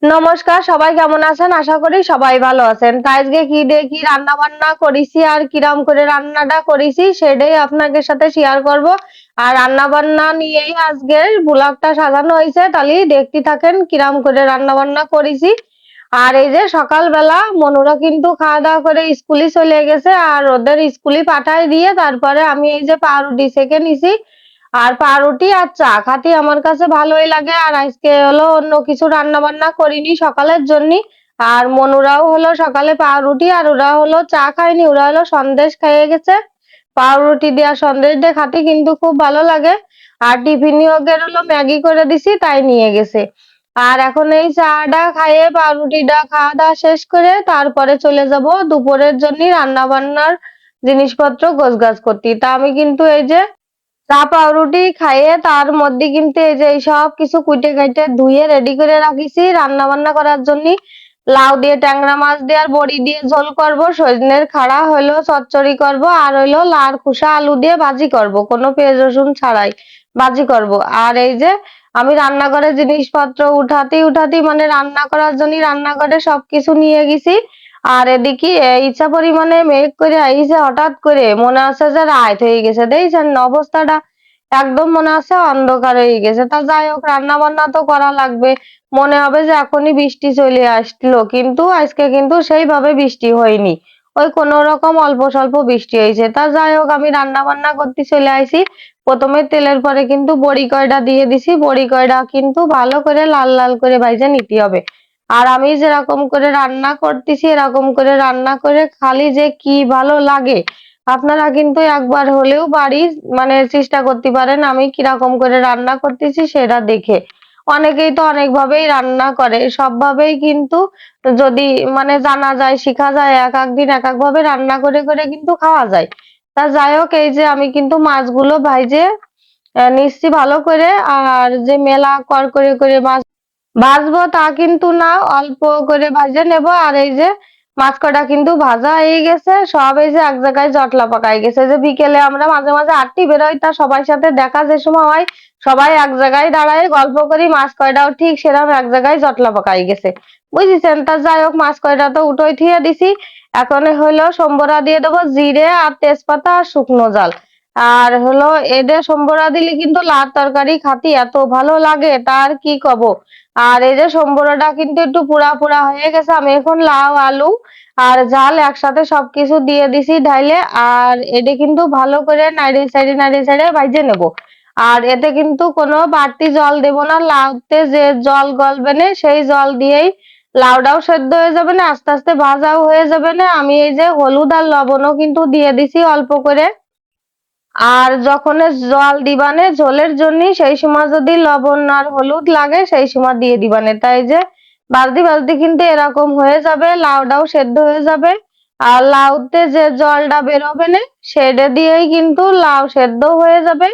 নমস্কার, সবাই কেমন আছেন? আশা করি সবাই ভালো আছেন। তা আজকে কি দিয়ে কি রান্না বান্না করেছি আর কিরাম করে রান্নাটা করেছি সেটাই আপনাদের সাথে শেয়ার করব। আর রান্না বান্না নিয়েই আজকের ব্লগটা সাজানো হয়েছে, তাহলে দেখতে থাকেন কিরাম করে রান্না বান্না করেছি। আর এই যে সকালবেলা মনুরা কিন্তু খাওয়া দাওয়া করে স্কুলে চলে গেছে, আর ওদের স্কুলে পাঠায় দিয়ে তারপরে আমি এই যে পাউরুটি সেঁকে নিছি। আর পাউরুটি আর চা খাতি আমার কাছে ভালোই লাগে। আর আজকে হলো অন্য কিছু রান্না বান্না করিনি সকালের জন্য। আর মনুরাও হলো সকালে পাউরুটি আর ওরা হলো চা খায়নি, ওরা হলো সন্দেশ খেয়ে গেছে। পাউরুটি দিয়ে আর সন্দেশ দিয়ে খাতে কিন্তু খুব ভালো লাগে। আর টিফিনে ওদের হলো ম্যাগি করে দিছি, তাই নিয়ে গেছে। আর এখন এই চাটা খাইয়ে পাউরুটিটা খাওয়া দাওয়া শেষ করে তারপরে চলে যাব দুপুরের জন্য রান্না বান্নার জিনিসপত্র গোছগাছ করতে। তা আমি কিন্তু এই যে চা পাউরুটি খাইয়ে তার মধ্যে কিন্তু এই যে এই সব কিছু কুটে কাটে ধুয়ে রেডি করে রাখিছি রান্না বান্না করার জন্য। লাউ দিয়ে ট্যাংরা মাছ দিয়ে আর বড়ি দিয়ে ঝোল করব, সজনের খাড়া হইলো চচ্চড়ি করব, আর হইলো লার খোসা আলু দিয়ে ভাজি করব, কোনো পেঁয়াজ রসুন ছাড়াই ভাজি করব। আর এই যে আমি রান্নাঘরের জিনিসপত্র উঠাতেই উঠাতেই মানে রান্না করার জন্য রান্নাঘরে সবকিছু নিয়ে গেছি। আর এদিকে ইচ্ছা পরিমাণে মেঘ করে আইছে, হঠাৎ করে মনে হচ্ছে যে রাত হয়ে গেছে, দেখছেন অবস্থাটা একদম মনে হচ্ছে অন্ধকার হয়ে গেছে। তা যাই হোক রান্না বান্না তো করা লাগবে, মনে হবে যে এখনই বৃষ্টি চলে আসলো, কিন্তু আজকে কিন্তু সেইভাবে বৃষ্টি হয়নি, ওই কোনো রকম অল্প স্বল্প বৃষ্টি হয়েছে। তা যাই হোক আমি রান্না বান্না করতে চলে আইছি। প্রথমে তেলের পরে কিন্তু বড়ি কয়টা দিয়ে দিছি, বড়ি কয়টা কিন্তু ভালো করে লাল লাল করে ভাইজা নিতে হবে। আর আমি যেরকম করে রান্না করতেছি এরকম করে রান্না করে খালি যে কি ভালো লাগে, আপনারা কিন্তু একবার হলেও বাড়ির মানে চেষ্টা করতে পারেন আমি কিরকম করে রান্না করতেছি সেটা দেখে। অনেকেই তো অনেক ভাবেই রান্না করে, সব ভাবেই কিন্তু যদি মানে জানা যায় শিখা যায় এক এক দিন এক এক ভাবে রান্না করে করে কিন্তু খাওয়া যায়। তা যাই হোক এই যে আমি কিন্তু মাছগুলো ভাইজে নিচ্ছি ভালো করে। আর যে মেলা কর করে করে মাছ ভাজবো তা কিন্তু না, অল্প করে ভাজে নেব। আর এই যে মাছ কটা কিন্তু ভাজা হয়ে গেছে, সব এই যে এক জায়গায় জটলা পাকাই গেছে। যে বিকেলে আমরা মাঝে মাঝে আড্ডি বেরোই, তা সবার সাথে দেখা যে সময় হয় সবাই এক জায়গায় দাঁড়ায় গল্প করি, মাছ কয়টাও ঠিক সেরকম এক জায়গায় জটলা পাকাই গেছে, বুঝেছেন। তা যাই হোক মাছ কয়টা তো উঠোই থিয়ে দিছি। এখন হলো সম্বরা দিয়ে দেবো, জিরে আর তেজপাতা আর শুকনো জাল। আর হলো এদের সম্বরা দিলে কিন্তু লাল তরকারি খাতি এত ভালো লাগে তার কি কব। আর এই যে সম্বরটা কিন্তু একটু পুড়া পুড়া হয়ে গেছে, আমি এখন লাউ আলু আর ঝাল একসাথে সবকিছু দিয়ে দিছি ঢাইলে। আর এটা কিন্তু ভালো করে নাড়িয়ে সাইডে ভাইজে নেব। আর এতে কিন্তু কোনো বাড়তি জল দেব না, লাউতে যে জল গলবে না সেই জল দিয়েই লাউটাও সেদ্ধ হয়ে যাবে না, আস্তে আস্তে ভাজাও হয়ে যাবে না। আমি এই যে হলুদ আর লবণও কিন্তু দিয়ে দিছি অল্প করে। আর যখন জল দিবানে ঝোলের জন্য সেই সময় যদি লবণ আর হলুদ লাগে সেই সময় দিয়ে দিবানে। তাই যে বালতি বালতি কিন্তু এরকম হয়ে যাবে, লাউটাও সেদ্ধ হয়ে যাবে। আর লাউতে যে জলটা বেরোবে না সেটা দিয়েই কিন্তু লাউ সেদ্ধ হয়ে যাবে।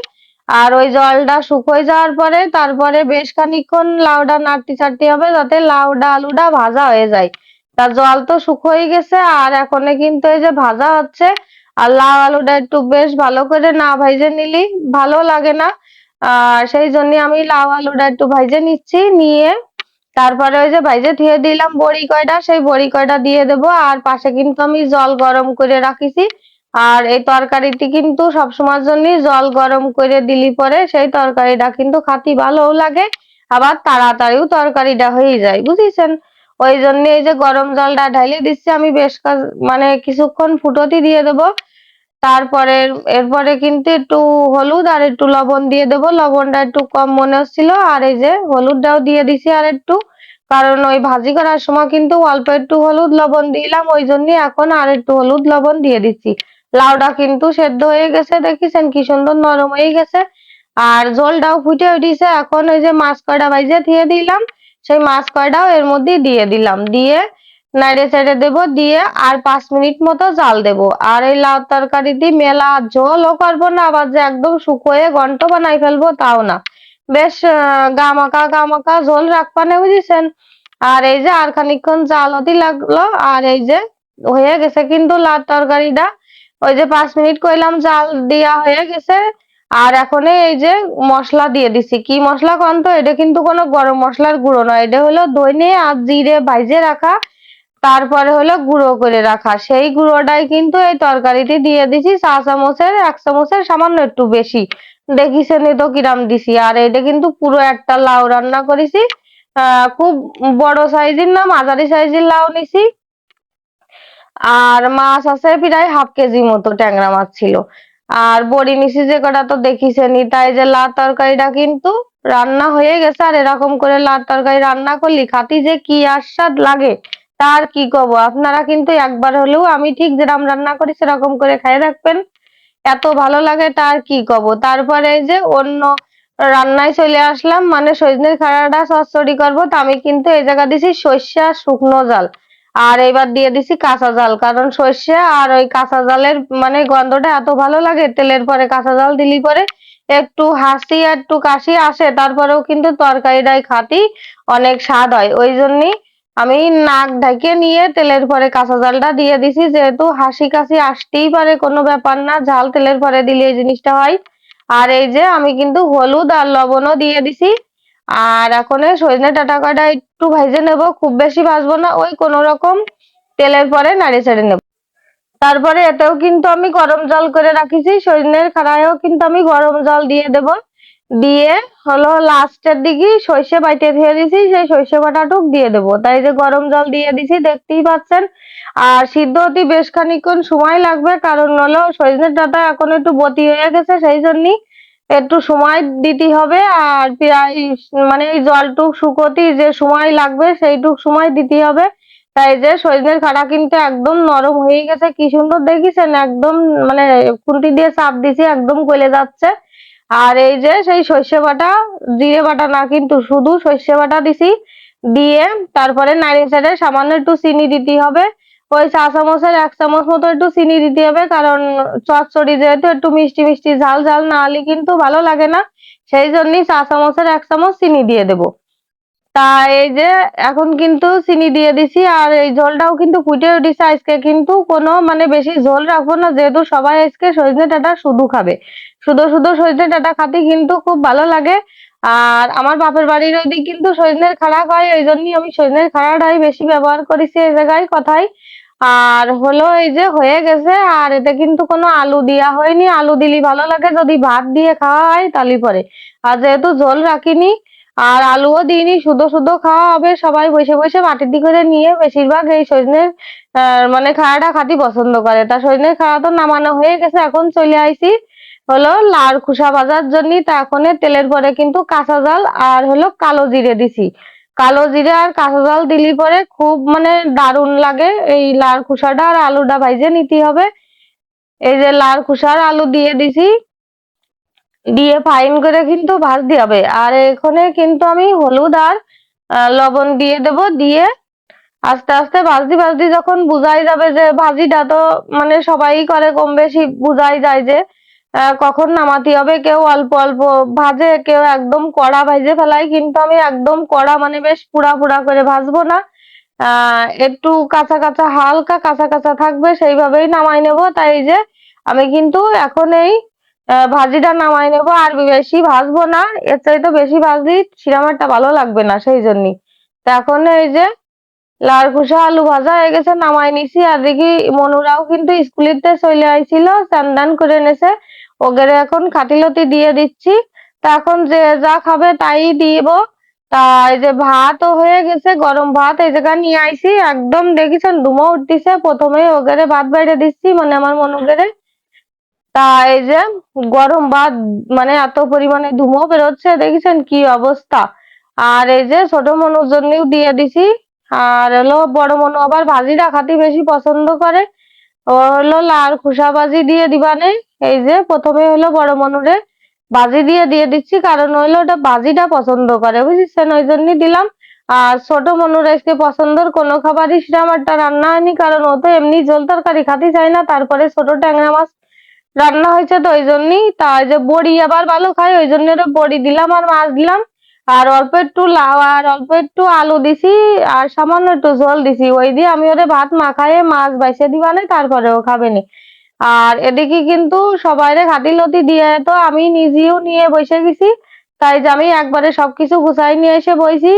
আর ওই জলটা শুকিয়ে যাওয়ার পরে তারপরে বেশ খানিকক্ষণ লাউটা নাড়তে চাড়তে হবে যাতে লাউটা আলুটা ভাজা হয়ে যায়। তা জল তো শুকিয়ে গেছে, আর এখন কিন্তু এই যে ভাজা হচ্ছে। আর লাউ আলুটা একটু বেশ ভালো করে না ভাইজে নিলি ভালো লাগে না। সেই জন্য আমি লাউ আলুটা একটু ভাইজে নিচ্ছি, নিয়ে তারপরে ওই যে ভাইজে ধুয়ে দিলাম বড়ি কয়টা, সেই বড়ি কয়টা দিয়ে দেবো। আর পাশে কিন্তু আমি জল গরম করে রাখিছি। আর এই তরকারিটি কিন্তু সবসময়ের জন্য জল গরম করে দিলি পরে সেই তরকারিটা কিন্তু খাতি ভালোও লাগে, আবার তাড়াতাড়িও তরকারিটা হয়ে যায়, বুঝেছেন। ওই জন্য এই যে গরম জলটা ঢাইলে দিচ্ছি আমি, বেশ মানে কিছুক্ষণ ফুটতে দিয়ে দেবো। তারপরে এরপরে কিন্তু একটু হলুদ আর একটু লবণ দিয়ে দেবো, লবণটা একটু কম মনে হচ্ছিল। আর এই যে হলুদটাও দিয়ে দিছি আর একটু, কারণ ওই ভাজি করার সময় কিন্তু অল্প একটু হলুদ লবণ দিলাম, ওই জন্য এখন আর একটু হলুদ লবণ দিয়ে দিচ্ছি। লাউটা কিন্তু সেদ্ধ হয়ে গেছে, দেখেছেন কি সুন্দর নরম হয়ে গেছে। আর ঝোলটাও ফুটে উঠেছে। এখন ওই যে মাছ কয়টা ভাইজে দিয়ে দিলাম, সেই মাছ কয়টাও এর মধ্যে দিয়ে দিলাম, দিয়ে নাড়িয়ে চাড়িয়ে দেবো, দিয়ে আর 5 মিনিট মতো জাল দেবো। আর এই লাউ তরকারি দিয়ে মেলা ঝোলও করবো না, আবার যে একদম শুকোয়ে ঘন্ট বানাই ফেলবো তাও না, বেশ গামাকা ঝোল রাখবানে, বুঝেছেন। আর এই যে আর খানিকক্ষণ জাল হতে লাগলো, আর এই যে হয়ে গেছে কিন্তু লাউ তরকারিটা। ওই যে 5 মিনিট কইলাম জাল দেওয়া হয়ে গেছে। আর এখন এই যে মশলা দিয়ে দিছি, কি মশলা কোন তো, এটা কিন্তু কোনো গরম মশলার গুঁড়ো নয়, এটা হলো ধনে আর জিরে ভাইজে রাখা, তারপরে হলো গুঁড়ো করে রাখা, সেই গুঁড়োটাই কিন্তু এই তরকারিতে দিয়ে দিছি, চা চামচের 1 চামচের সামান্য একটু বেশি, দেখিছেনই তো কিরাম দিছি। আর এটা কিন্তু পুরো একটা লাউ রান্না করেছি, খুব বড় সাইজের না মাঝারি সাইজের লাউ নিছি। আর মাছ আছে প্রায় 1/2 কেজি মতো, ট্যাংরা মাছ ছিল। আর বড়ি নিছি যে কটা তো দেখিছেনই। তাই যে লাউ তরকারিটা কিন্তু রান্না হয়ে গেছে। আর এরকম করে লাউ তরকারি রান্না করলি খাতি যে কি আস্বাদ লাগে তার কি কব, আপনারা কিন্তু একবার হলেও আমি ঠিক যেরকম রান্না করি সেরকম করে খাই রাখবেন, এত ভালো লাগে তার কি কব। তারপরে এই যে অন্য রান্নায় চলে আসলাম, মানে সজনের খাড়াটা চচ্চড়ি করবো, তো আমি কিন্তু এই জায়গা দিছি সর্ষে আর শুকনো জাল, আর এবার দিয়ে দিছি কাঁচা জাল, কারণ সর্ষে আর ওই কাঁচা জালের মানে গন্ধটা এত ভালো লাগে, তেলের পরে কাঁচা জাল দিলি পরে একটু হাসি আর একটু কাশি আসে, তারপরেও কিন্তু তরকারিটাই খাতি অনেক স্বাদ হয়। ওই জন্যই আমি নাক ঢেকে নিয়ে তেলের পরে কাঁচা জালটা দিয়ে দিছি, যেহেতু হাসি কাশি আসতেই পারে, কোনো ব্যাপার না, ঝাল তেলের পরে দিলে এই জিনিসটা হয়। আর এই যে আমি কিন্তু হলুদ আর লবণও দিয়ে দিছি। আর এখন এই সজনে ডাঁটা কটা একটু ভেজে নেব, খুব বেশি ভাজবো না, ওই কোনো রকম তেলের পরে নাড়ি ছেড়ে নেব। তারপরে এতেও কিন্তু আমি গরম জল করে রাখিছি, সজনের খাড়ায়ও কিন্তু আমি গরম জল দিয়ে দেব, দিয়ে হলো লাস্টের দিকে সর্ষে বাইটে ধুয়ে দিছি, সেই সর্ষে বাটাটুক দিয়ে দেবো। তাই যে গরম জল দিয়ে দিছি, দেখতেই পাচ্ছেন। আর সিদ্ধ হতে বেশ খানিকক্ষণ সময় লাগবে, কারণ হলো সজনের ডাঁটা এখন একটু বতি হয়ে গেছে, সেই জন্যই একটু সময় দিতে হবে। আর প্রায় মানে এই জলটুক শুকোতে যে সময় লাগবে সেইটুক সময় দিতে হবে। তাই যে সজনের খাড়া কিন্তু একদম নরম হয়ে গেছে, কি সুন্দর দেখিছেন, একদম মানে খুন্তি দিয়ে চাপ দিছি একদম গলে যাচ্ছে। আর এই যে সেই সর্ষে বাটা, জিরে বাটা না কিন্তু শুধু সর্ষে বাটা দিছি, দিয়ে তারপরে নাড়িয়ে চাড়ে সামান্য একটু চিনি দিতে হবে, ওই চা চামচের 1 চামচ মতো একটু চিনি দিতে হবে, কারণ চচ্চড়ি যেহেতু একটু মিষ্টি মিষ্টি ঝাল ঝাল না হলে কিন্তু ভালো লাগে না, সেই জন্যই চা চামচের 1 চামচ চিনি দিয়ে দেবো। তা এই যে এখন কিন্তু চিনি দিয়ে দিছি, আর এই ঝোলটাও কিন্তু ফুটে উঠেছে। আজকে কিন্তু কোনো মানে বেশি ঝোল রাখবো না, যেহেতু সবাই আজকে সজনে ডাঁটা শুধু খাবে, শুধু শুধু সজনে ডাঁটা খাতে কিন্তু খুব ভালো লাগে। আর আমার বাপের বাড়ির ওইদিক কিন্তু সজনের খাড়া খায়, ওই জন্যই আমি সজনের খাড়াটাই বেশি ব্যবহার করেছি এই জায়গায় কথাই। আর হলো এই যে হয়ে গেছে, আর এতে কিন্তু কোনো আলু দেওয়া হয়নি, আলু দিলে ভালো লাগে যদি ভাত দিয়ে খাওয়া হয় তাহলে পরে, আর যেহেতু ঝোল রাখিনি আর আলুও দিইনি, শুধু শুধু খাওয়া হবে, সবাই বসে বসে বাটির দিক করে নিয়ে বেশিরভাগ এই সজনের মানে খাড়াটা খাতি পছন্দ করে। তা সজনের খাড়া তো নামানো হয়ে গেছে, এখন চলে আইছি হলো লাউর খোসা ভাজার জন্য। তা এখন তেলের পরে কিন্তু কাঁচা জাল আর হলো কালো জিরে দিছি, কালো জিরে আর কাঁচা জাল দিলি পরে খুব মানে দারুণ লাগে। এই লাউর খোসাটা আর আলুটা ভাইজে নিতে হবে, এই যে লাউর খোসা আর আলু দিয়ে দিছি, দিয়ে ফাইন করে কিন্তু ভাজতে হবে। আর এখানে কিন্তু আমি হলুদ আর লবণ দিয়ে দেব, দিয়ে আস্তে আস্তে ভাজতে ভাজতে যখন বুঝাই যাবে যে ভাজিটা তো মানে সবাই করে কম বেশি, বুঝাই যায় যে কখন নামাতে হবে, কেউ অল্প অল্প ভাজে, কেউ একদম কড়া ভাজে ফেলায়, কিন্তু আমি একদম কড়া মানে বেশ পুড়া পুড়া করে ভাজবো না, একটু কাঁচা কাঁচা হালকা কাঁচা কাঁচা থাকবে সেইভাবেই নামাই নেব। তাই যে আমি কিন্তু এখন এই ভাজিটা নামাই নেব, আর বেশি ভাজবো না, এর চাইতে বেশি ভাজলে সিরাম একটা ভালো লাগবে না, সেই জন্যই। তো এখন এই যে লাউর খোসা আলু ভাজা হয়ে গেছে, নামাই নিছি। আর দেখি মনুরাও কিন্তু স্কুলেতে চলে আইছিল, স্নান দান করে এনেছে, ওদের এখন খাটিলতি দিয়ে দিচ্ছি। তা এখন যে যা খাবে তাই দিব। তা এই যে ভাতও হয়ে গেছে, গরম ভাত এই জায়গায় নিয়ে আইছি, একদম দেখিছেন ধুমো উঠতেছে, প্রথমে ওগেরে ভাত বাইরে দিচ্ছি মানে আমার মনুগেরে। তা এই যে গরম ভাত মানে এত পরিমাণে ধুমো বেরোচ্ছে, দেখেছেন কি অবস্থা। আর এই যে ছোট মনুর জন্যও দিয়ে দিছি। আর হলো বড় মনু আবার ভাজিটা খাতে বেশি পছন্দ করে, ও হলো লাউর খোসা ভাজি দিয়ে দিবানে। এই যে প্রথমে হলো বড় মনুরে ভাজি দিয়ে দিচ্ছি, কারণ হইলো ওটা ভাজিটা পছন্দ করে, বুঝছেন, ওই জন্যই দিলাম। আর ছোট মনুর আজকে পছন্দের কোনো খাবারই সেরকম একটা রান্না হয়নি, কারণ ও তো এমনি ঝোল তরকারি খাতে চায় না, তারপরে ছোট ট্যাংরা মাছ রান্না হয়েছে তো ওই জন্যই। তাই যে বড়ি আবার ভালো খায়, ওই জন্য ওরা বড়ি দিলাম আর মাছ দিলাম, আর অল্প একটু লাউ আর অল্প একটু আলু দিছি, আর সামান্য একটু ঝোল দিছি, ওই দিয়ে আমি ওরে ভাত মাখায়ে মাছ বাইছে দিবানে, তারপরে ও খাবে নি। আর এদিকে কিন্তু সবাইরে ঘাটিলতি দিয়ে তো আমি নিজেও নিয়ে বসে গেছি, তাই যে আমি একবারে সবকিছু গুছাই নিয়ে এসে বইছি।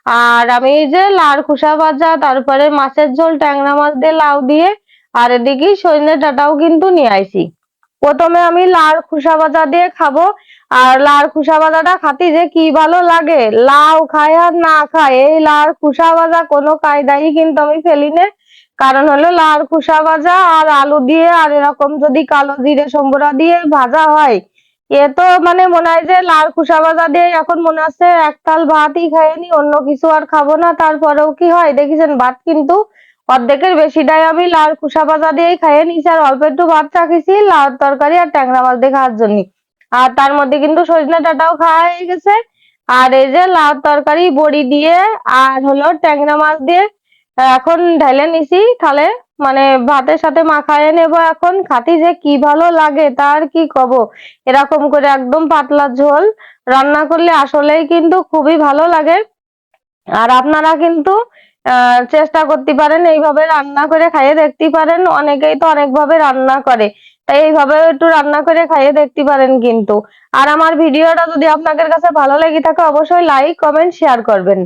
আর আমি এই যে লাউর খোসা ভাজা, তারপরে মাছের ঝোল, ট্যাংরা মাছ দিয়ে লাউ দিয়ে, আর এদিকে সজনে ডাঁটাও কিন্তু নিয়ে আইছি। প্রথমে আমি লাউর খোসা ভাজা দিয়ে খাবো। আর লাউর খোসা ভাজাটা খাতে যে কি ভালো লাগে, লাউ খায় আর না খায়, এই লাউর খোসা ভাজা কোনো কায়দাই কিন্তু আমি ফেলি না। কারণ হলো লাউর খোসা ভাজা আর আলু দিয়ে আর এরকম যদি কালো জিরে সম্বরা দিয়ে ভাজা হয়, এ তো মানে মনে হয় যে লাউর খোসা ভাজা দিয়ে এখন মনে হচ্ছে এক থাল ভাতই খাইয়ে নি, অন্য কিছু আর খাবো না। তারপরেও কি হয় দেখেছেন, ভাত কিন্তু অর্ধেকের বেশিটাই আমি লাউর খোসা ভাজা দিয়েই খাইয়ে নিয়েছি, আর অল্প একটু ভাত রাখিছি লাউর তরকারি আর ট্যাংরা মাছ দিয়ে খাওয়ার জন্য। আর তার মধ্যে কিন্তু সজনে ডাঁটাও খাওয়া হয়ে গেছে। আর এই যে লাউর তরকারি বড়ি দিয়ে আর হলো ট্যাংরা মাছ দিয়ে এখন ঢেলে নিছি থালে, মানে ভাতের সাথে মাখায়ে নেব। এখন খাতি যে কি ভালো লাগে তার কি কব, এরকম করে একদম পাতলা ঝোল রান্না করলে আসলেই কিন্তু খুবই ভালো লাগে। আর আপনারা কিন্তু চেষ্টা করতে পারেন, এইভাবে রান্না করে খাইয়ে দেখতে পারেন। অনেকেই তো অনেকভাবে রান্না করে, তাই এইভাবে একটু রান্না করে খাইয়ে দেখতে পারেন কিন্তু। আর আমার ভিডিওটা যদি আপনাদের কাছে ভালো লেগে থাকে অবশ্যই লাইক কমেন্ট শেয়ার করবেন।